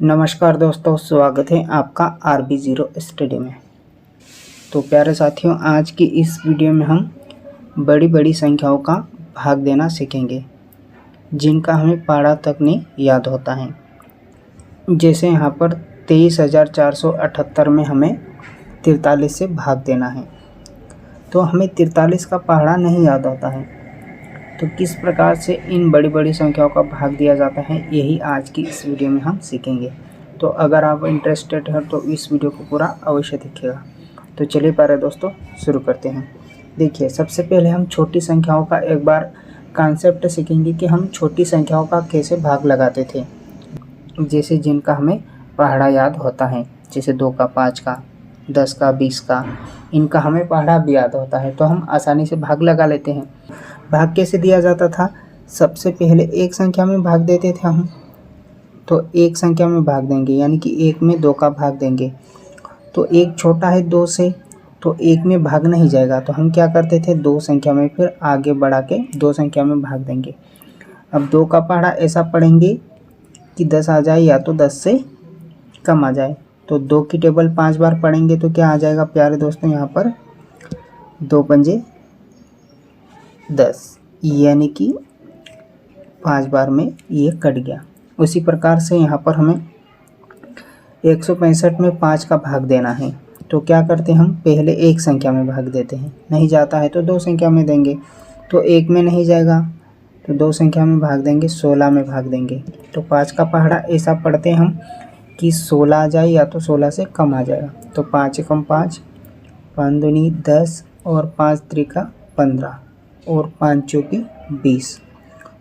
नमस्कार दोस्तों, स्वागत है आपका RB0 स्टडी में। तो प्यारे साथियों, आज की इस वीडियो में हम बड़ी बड़ी संख्याओं का भाग देना सीखेंगे जिनका हमें पढ़ा तक नहीं याद होता है। जैसे यहाँ पर 23,478 में हमें 43 से भाग देना है, तो हमें 43 का पहाड़ा नहीं याद होता है। तो किस प्रकार से इन बड़ी बड़ी संख्याओं का भाग दिया जाता है, यही आज की इस वीडियो में हम सीखेंगे। तो अगर आप इंटरेस्टेड हैं तो इस वीडियो को पूरा अवश्य देखिएगा। तो चलिए प्यारे दोस्तों, शुरू करते हैं। देखिए, सबसे पहले हम छोटी संख्याओं का एक बार कॉन्सेप्ट सीखेंगे कि हम छोटी संख्याओं का कैसे भाग लगाते थे, जैसे जिनका हमें पहाड़ा याद होता है, जैसे 2 का, 5 का, 10 का, 20 का, इनका हमें पहाड़ा भी याद होता है, तो हम आसानी से भाग लगा लेते हैं। भाग कैसे दिया जाता था? सबसे पहले एक संख्या में भाग देते थे हम, तो एक संख्या में भाग देंगे, यानी कि 1 में 2 का भाग देंगे। तो 1 छोटा है 2 से, तो 1 में भाग नहीं जाएगा, तो हम क्या करते थे, 2 संख्या में फिर आगे बढ़ा के 2 संख्या में भाग देंगे। अब 2 का पहाड़ा ऐसा पढ़ेंगे कि 10 आ जाए या तो 10 से कम आ जाए। तो 2 की टेबल 5 बार पढ़ेंगे तो क्या आ जाएगा प्यारे दोस्तों, यहाँ पर 2 पंजे 10, यानी कि 5 बार में ये कट गया। उसी प्रकार से यहाँ पर हमें 165 में 5 का भाग देना है, तो क्या करते हैं, हम पहले एक संख्या में भाग देते हैं, नहीं जाता है तो 2 संख्या में देंगे। तो 1 में नहीं जाएगा तो 2 संख्या में भाग देंगे, 16 में भाग देंगे। तो 5 का पहाड़ा ऐसा पढ़ते हैं हम कि 16 आ जाए या तो 16 से कम आ जाएगा। तो 5 एकम 5, 5 दूनी 10 और 5 त्रिका 15 और 5 चौकी 20।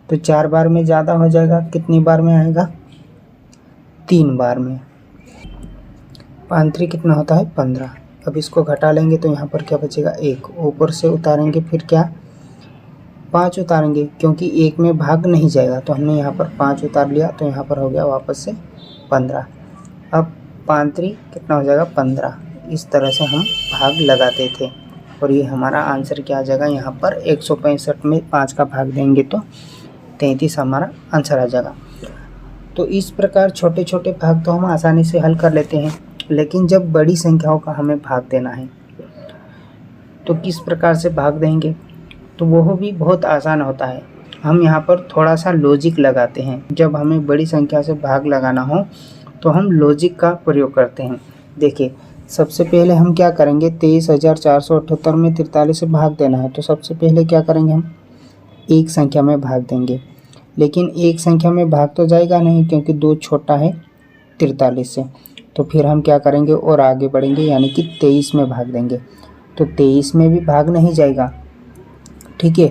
तो 4 बार में ज़्यादा हो जाएगा, कितनी बार में आएगा, 3 बार में। 5 3 कितना होता है, 15। अब इसको घटा लेंगे तो यहाँ पर क्या बचेगा, 1। ऊपर से उतारेंगे फिर क्या, 5 उतारेंगे, क्योंकि 1 में भाग नहीं जाएगा, तो हमने यहाँ पर 5 उतार लिया, तो यहाँ पर हो गया वापस से 15। अब 5 3 कितना हो जाएगा, 15। इस तरह से हम भाग लगाते थे और ये हमारा आंसर क्या आ जाएगा, यहाँ पर 165 में 5 का भाग देंगे तो 33 हमारा आंसर आ जाएगा। तो इस प्रकार छोटे छोटे भाग तो हम आसानी से हल कर लेते हैं, लेकिन जब बड़ी संख्याओं का हमें भाग देना है तो किस प्रकार से भाग देंगे, तो वो भी बहुत आसान होता है। हम यहाँ पर थोड़ा सा लॉजिक लगाते हैं। जब हमें बड़ी संख्या से भाग लगाना हो तो हम लॉजिक का प्रयोग करते हैं। देखिए, सबसे पहले हम क्या करेंगे, 23,478 में 43 से भाग देना है, तो सबसे पहले क्या करेंगे, हम एक संख्या में भाग देंगे। लेकिन एक संख्या में भाग तो जाएगा नहीं, क्योंकि 2 छोटा है 43 से। तो फिर हम क्या करेंगे और आगे बढ़ेंगे, यानी कि 23 में भाग देंगे। तो 23 में भी भाग नहीं जाएगा, ठीक है,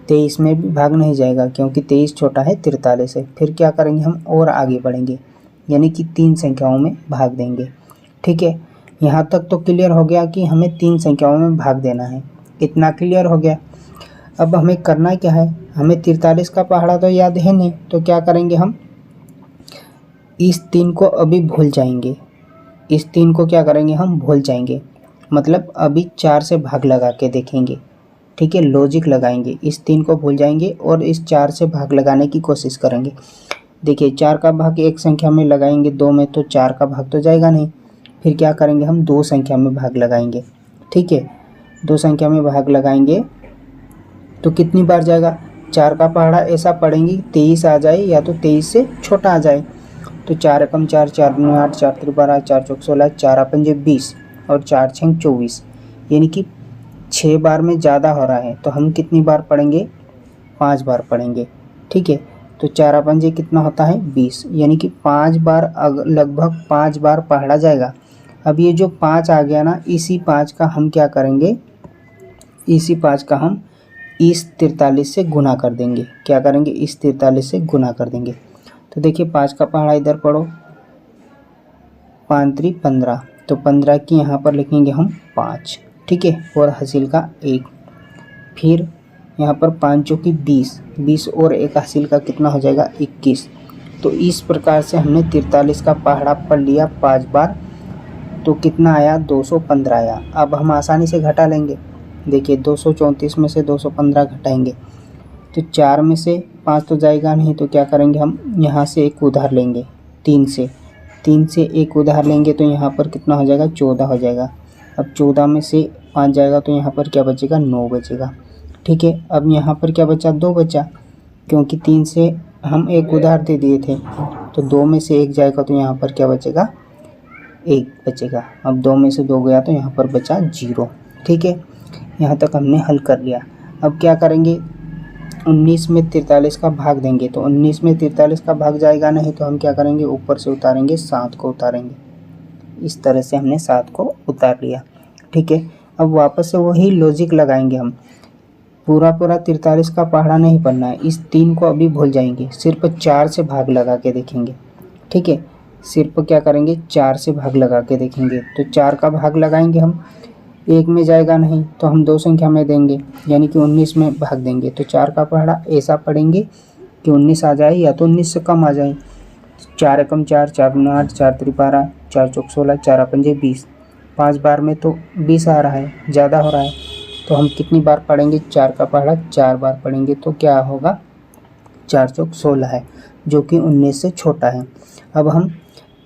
23 में भी भाग नहीं जाएगा, क्योंकि 23 छोटा है 43 से। फिर क्या करेंगे, हम और आगे बढ़ेंगे, यानी कि 3 संख्याओं में भाग देंगे। ठीक है, यहाँ तक तो क्लियर हो गया कि हमें 3 संख्याओं में भाग देना है। इतना क्लियर हो गया। अब हमें करना क्या है, हमें 43 का पहाड़ा तो याद है नहीं, तो क्या करेंगे, हम इस 3 को अभी भूल जाएंगे। इस 3 को क्या करेंगे, हम भूल जाएंगे, मतलब अभी 4 से भाग लगा के देखेंगे। ठीक है, लॉजिक लगाएंगे, इस 3 को भूल जाएंगे और इस 4 से भाग लगाने की कोशिश करेंगे। देखिए, 4 का भाग एक संख्या में लगाएंगे 2 में, तो 4 का भाग तो जाएगा नहीं। फिर क्या करेंगे, हम 2 संख्या में भाग लगाएंगे। ठीक है, 2 संख्या में भाग लगाएंगे तो कितनी बार जाएगा, 4 का पहाड़ा ऐसा पढ़ेंगे 23 आ जाए या तो 23 से छोटा आ जाए। तो 4 एकम 4, 4 दूनी 8, 4 त्रिक 12, 4 चौक 16, 4 पंजे 20 और 4 छंग 24, यानी कि 6 बार में ज़्यादा हो रहा है। तो हम कितनी बार पढ़ेंगे, 5 बार पढ़ेंगे। ठीक है, तो 4 पंजे कितना होता है, 20, यानी कि 5 बार, लगभग 5 बार पढ़ा जाएगा। अब ये जो 5 आ गया ना, इसी 5 का हम क्या करेंगे, इसी 5 का हम इस 43 से गुना कर देंगे। क्या करेंगे, इस 43 से गुना कर देंगे। तो देखिए, 5 का पहाड़ा इधर पढ़ो, 5 3 15, तो 15 की यहाँ पर लिखेंगे हम 5। ठीक है, और हासिल का 1। फिर यहाँ पर 5 चौकी 20, 20 और 1 हासिल का कितना हो जाएगा, 21। तो इस प्रकार से हमने 43 का पहाड़ा पढ़ लिया 5 बार, तो कितना आया, 215 आया। अब हम आसानी से घटा लेंगे। देखिए, 234 में से 215 घटाएंगे तो 4 में से 5 तो जाएगा नहीं, तो क्या करेंगे, हम यहाँ से 1 उधार लेंगे 3 से, 3 से 1 उधार लेंगे तो यहाँ पर कितना हो जाएगा, 14 हो जाएगा। अब 14 में से 5 जाएगा तो यहाँ पर क्या बचेगा, 9 बचेगा। ठीक है, अब यहाँ पर क्या बचा, 2 बचा, क्योंकि 3 से हम 1 उधार दे दिए थे, तो 2 में से 1 जाएगा तो यहाँ पर क्या बचेगा, 1 बचेगा। अब 2 में से 2 गया तो यहाँ पर बचा 0। ठीक है, यहाँ तक हमने हल कर लिया। अब क्या करेंगे, 19 में 43 का भाग देंगे, तो 19 में 43 का भाग जाएगा नहीं, तो हम क्या करेंगे, ऊपर से उतारेंगे, 7 को उतारेंगे। इस तरह से हमने 7 को उतार लिया। ठीक है, अब वापस से वही लॉजिक लगाएंगे हम। पूरा 43 का पहाड़ा नहीं पढ़ना है, इस 3 को अभी भूल जाएंगे, सिर्फ 4 से भाग लगा के देखेंगे। ठीक है, सिर्फ क्या करेंगे, 4 से भाग लगा के देखेंगे। तो 4 का भाग लगाएंगे हम, 1 में जाएगा नहीं तो हम 2 संख्या में देंगे, यानी कि 19 में भाग देंगे। तो 4 का पहाड़ा ऐसा पढ़ेंगे कि 19 आ जाए या तो 19 से कम आ जाए। 4 एकम 4, 4 दूना 8, 4 त्रिक 12, 4 चौक 16, 4 पंजे 20। 5 बार में तो 20 आ रहा है, ज़्यादा हो रहा है, तो हम कितनी बार पढ़ेंगे, 4 का पहाड़ा 4 बार पढ़ेंगे, तो क्या होगा, 4 चौक 16 है, जो कि 19 से छोटा है। अब हम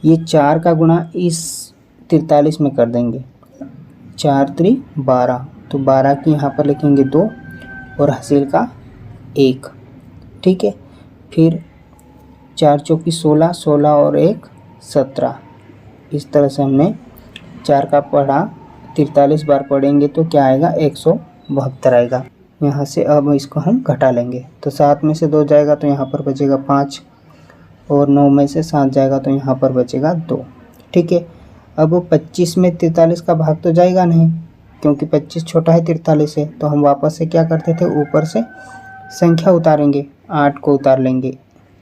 ये 4 का गुणा इस 43 में कर देंगे, 4 त्रिक 12, तो 12 की यहाँ पर लिखेंगे 2 और हासिल का 1। ठीक है, फिर 4 चौकी 16, 16 और 1 17। इस तरह से हमने 4 का पढ़ा 43 बार पढ़ेंगे तो क्या आएगा, 172 आएगा। यहाँ से अब इसको हम घटा लेंगे, तो 7 में से 2 जाएगा तो यहाँ पर बचेगा 5, और 9 में से 7 जाएगा तो यहाँ पर बचेगा 2। ठीक है, अब 25 में 43 का भाग तो जाएगा नहीं, क्योंकि 25 छोटा है 43 से, तो हम वापस से क्या करते थे, ऊपर से संख्या उतारेंगे, 8 को उतार लेंगे,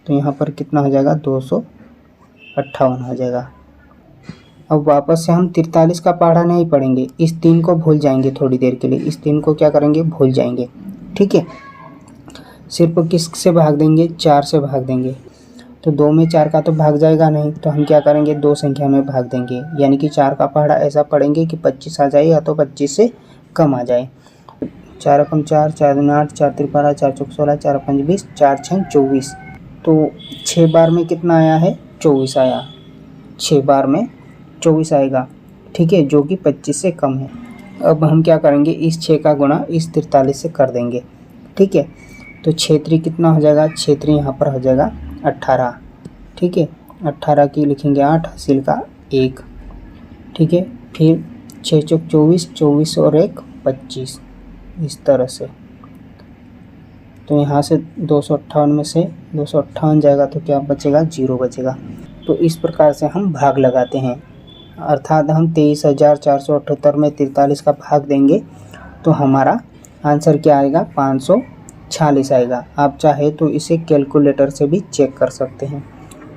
तो यहाँ पर कितना हो जाएगा, 258 हो जाएगा। अब वापस से हम 43 का पहाड़ा नहीं पढ़ेंगे, इस 3 को भूल जाएंगे थोड़ी देर के लिए, इस 3 को क्या करेंगे, भूल जाएंगे। ठीक है, सिर्फ किस से भाग देंगे, 4 से भाग देंगे, तो 2 में 4 का तो भाग जाएगा नहीं, तो हम क्या करेंगे, 2 संख्या में भाग देंगे, यानी कि 4 का पहाड़ा ऐसा पढ़ेंगे कि 25 आ जाए या तो 25 से कम आ जाए। 4 एकम 4, 4 दूना 8, 4 त्रिक 12, 4 चौक 16, 4 पंजे 20, 4 छः 24, तो 6 बार में कितना आया है, 24 आया, 6 बार में 24 आएगा। ठीक है, जो कि 25 से कम है। अब हम क्या करेंगे, इस 6 का गुणा इस 43 से कर देंगे। ठीक है, तो 6 त्रिक कितना हो जाएगा, 6 त्रिक यहाँ पर हो जाएगा 18। ठीक है, 18 की लिखेंगे 8, हासिल का 1। ठीक है, फिर 6 चौक 24, 24 और 1 25, इस तरह से। तो यहाँ से 258 में से 258 जाएगा तो क्या बचेगा, 0 बचेगा। तो इस प्रकार से हम भाग लगाते हैं, अर्थात हम 23,478 में 43 का भाग देंगे तो हमारा आंसर क्या आएगा, 546 आएगा। आप चाहे तो इसे कैलकुलेटर से भी चेक कर सकते हैं।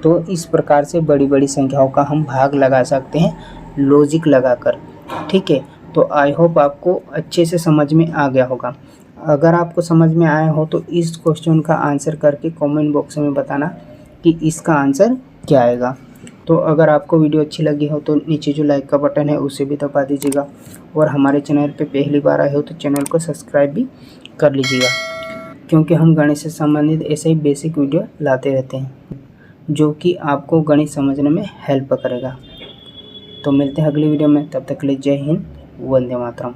तो इस प्रकार से बड़ी बड़ी संख्याओं का हम भाग लगा सकते हैं लॉजिक लगाकर। ठीक है, तो आई होप आपको अच्छे से समझ में आ गया होगा। अगर आपको समझ में आया हो तो इस क्वेश्चन का आंसर करके कमेंट बॉक्स में बताना कि इसका आंसर क्या आएगा। तो अगर आपको वीडियो अच्छी लगी हो तो नीचे जो लाइक का बटन है उसे भी दबा दीजिएगा, और हमारे चैनल पे पहली बार आए हो तो चैनल को सब्सक्राइब भी कर लीजिएगा, क्योंकि हम गणित से संबंधित ऐसे ही बेसिक वीडियो लाते रहते हैं जो कि आपको गणित समझने में हेल्प करेगा। तो मिलते हैं अगली वीडियो में, तब तक के लिए जय हिंद, वंदे मातरम।